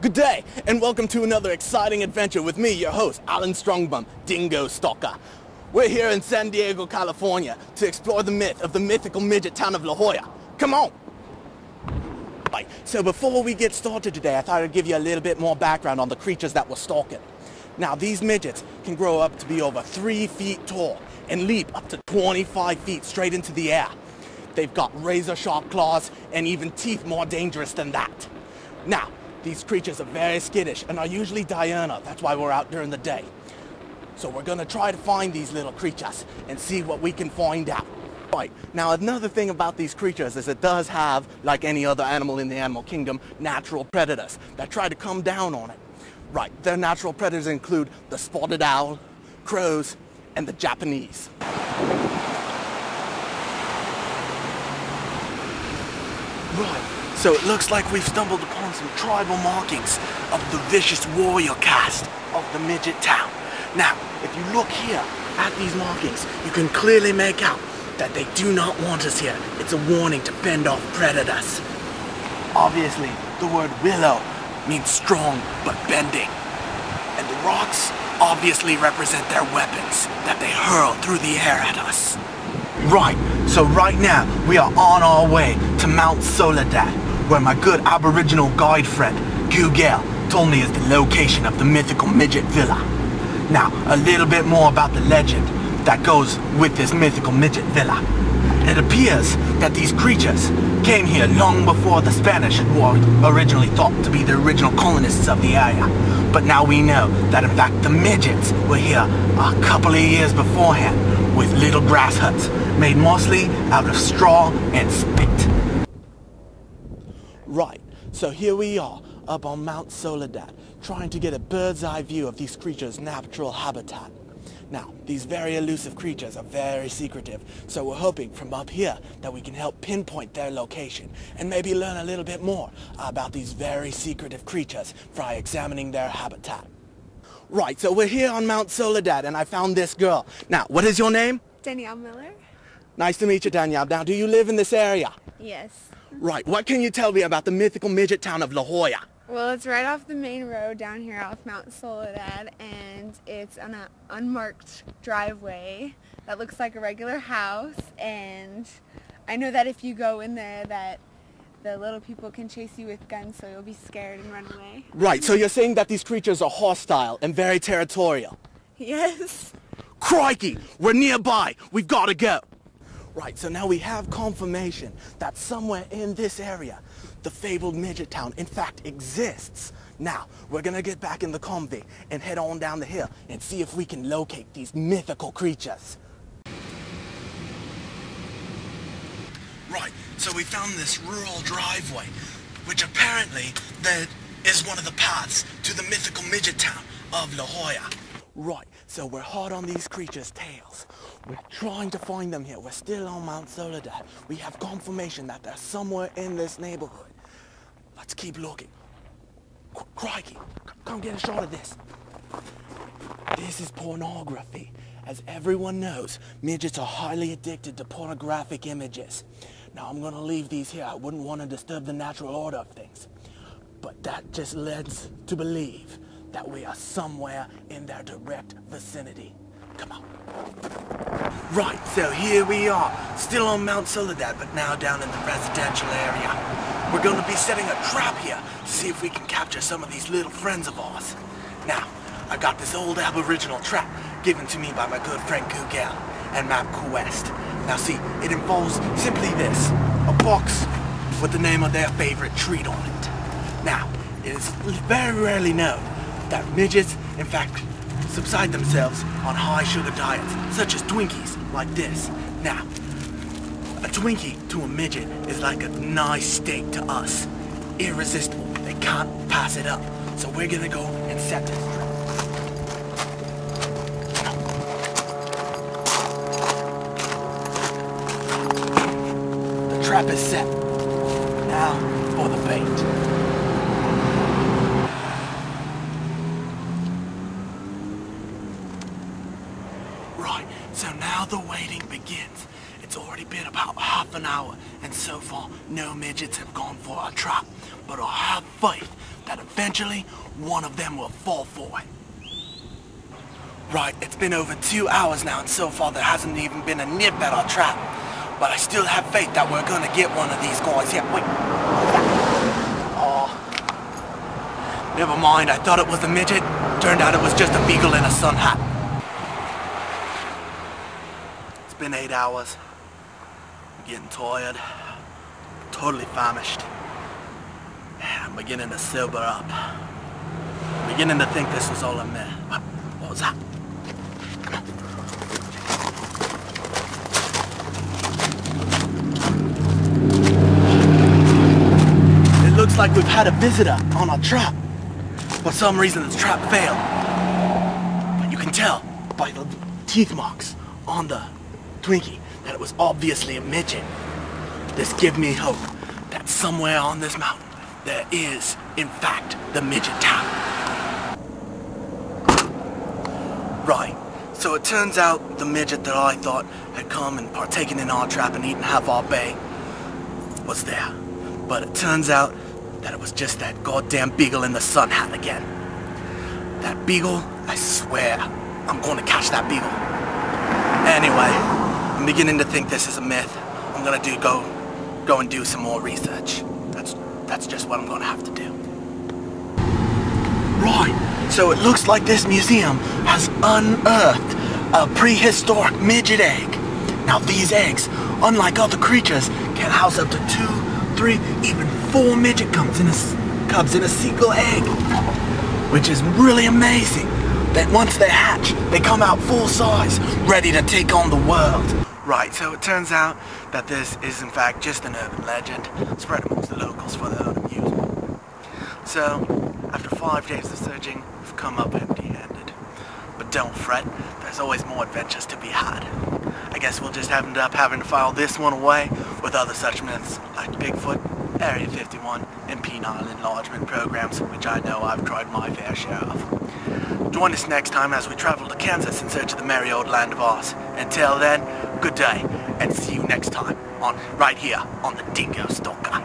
Good day, and welcome to another exciting adventure with me, your host, Alan Strongbum, Dingo Stalker. We're here in San Diego, California, to explore the myth of the mythical midget town of La Jolla. Come on! Right, so before we get started today, I thought I'd give you a little bit more background on the creatures that we're stalking. Now, these midgets can grow up to be over 3 feet tall and leap up to 25 feet straight into the air. They've got razor-sharp claws and even teeth more dangerous than that. Now, these creatures are very skittish and are usually diurnal. That's why we're out during the day. So we're gonna try to find these little creatures and see what we can find out. Right, now another thing about these creatures is it does have, like any other animal in the animal kingdom, natural predators that try to come down on it. Right, their natural predators include the spotted owl, crows, and the Japanese. Right. So it looks like we've stumbled upon some tribal markings of the vicious warrior caste of the midget town. Now, if you look here at these markings, you can clearly make out that they do not want us here. It's a warning to fend off predators. Obviously, the word willow means strong but bending. And the rocks obviously represent their weapons that they hurl through the air at us. Right, so right now we are on our way to Mount Solidad, where my good Aboriginal guide friend, Google, told me is the location of the mythical midget villa. Now, a little bit more about the legend that goes with this mythical midget villa. It appears that these creatures came here long before the Spanish were originally thought to be the original colonists of the area. But now we know that in fact the midgets were here a couple of years beforehand with little grass huts made mostly out of straw and spit. Right, so here we are up on Mount Solidad, trying to get a bird's eye view of these creatures' natural habitat. Now, these very elusive creatures are very secretive, so we're hoping from up here that we can help pinpoint their location and maybe learn a little bit more about these very secretive creatures by examining their habitat. Right, so we're here on Mount Solidad and I found this girl. Now, what is your name? Danielle Miller. Nice to meet you, Danielle. Now, do you live in this area? Yes. Right, what can you tell me about the mythical midget town of La Jolla? Well, it's right off the main road down here off Mount Solidad, and it's on an unmarked driveway that looks like a regular house, and I know that if you go in there that the little people can chase you with guns, so you'll be scared and run away. Right, so you're saying that these creatures are hostile and very territorial? Yes. Crikey, we're nearby. We've got to go. Right, so now we have confirmation that somewhere in this area, the fabled midget town in fact exists. Now, we're gonna get back in the Combi and head on down the hill and see if we can locate these mythical creatures. Right, so we found this rural driveway, which apparently that is one of the paths to the mythical midget town of La Jolla. Right, so we're hot on these creatures' tails. We're trying to find them here. We're still on Mount Solidad. We have confirmation that they're somewhere in this neighborhood. Let's keep looking. Crikey, come get a shot of this. This is pornography. As everyone knows, midgets are highly addicted to pornographic images. Now, I'm gonna leave these here. I wouldn't want to disturb the natural order of things. But that just leads to believe that we are somewhere in their direct vicinity. Come on. Right, so here we are, still on Mount Solidad, but now down in the residential area. We're going to be setting a trap here to see if we can capture some of these little friends of ours. Now, I got this old Aboriginal trap given to me by my good friend Google and MapQuest. Now see, it involves simply this, a box with the name of their favorite treat on it. Now, it is very rarely known that midgets, in fact, subside themselves on high sugar diets, such as Twinkies, like this. Now, a Twinkie to a midget is like a nice steak to us. Irresistible. They can't pass it up. So we're gonna go and set this trap. trap is set. Now for the bait. Right, so now the waiting begins. It's already been about half an hour, and so far no midgets have gone for our trap. But I have faith that eventually one of them will fall for it. Right, it's been over 2 hours now, and so far there hasn't even been a nip at our trap. But I still have faith that we're gonna get one of these guys. Yeah, wait. Oh. Never mind, I thought it was a midget. Turned out it was just a beagle in a sun hat. It's been 8 hours. I'm getting tired. Totally famished. I'm beginning to sober up. I'm beginning to think this was all a myth. What was that? It looks like we've had a visitor on our trap. For some reason the trap failed. But you can tell by the teeth marks on the Twinkie that it was obviously a midget. This gives me hope that somewhere on this mountain there is, in fact, the midget town. Right, so it turns out the midget that I thought had come and partaken in our trap and eaten half our bay was there. But it turns out that it was just that goddamn beagle in the sun hat again. That beagle, I swear, I'm gonna catch that beagle. Anyway, I'm beginning to think this is a myth. I'm gonna go and do some more research. That's just what I'm gonna have to do. Right, so it looks like this museum has unearthed a prehistoric midget egg. Now these eggs, unlike other creatures, can house up to 2, 3, even 4 midget cubs in a single egg. Which is really amazing. That once they hatch, they come out full size, ready to take on the world. Right, so it turns out that this is in fact just an urban legend, spread amongst the locals for their own amusement. So, after 5 days of searching, we've come up empty-handed. But don't fret, there's always more adventures to be had. I guess we'll just end up having to file this one away with other such myths like Bigfoot, Area 51, and penile enlargement programs, which I know I've tried my fair share of. Join us next time as we travel to Kansas in search of the merry old land of Oz. Until then, good day, and see you next time right here on the Dingo Stalker.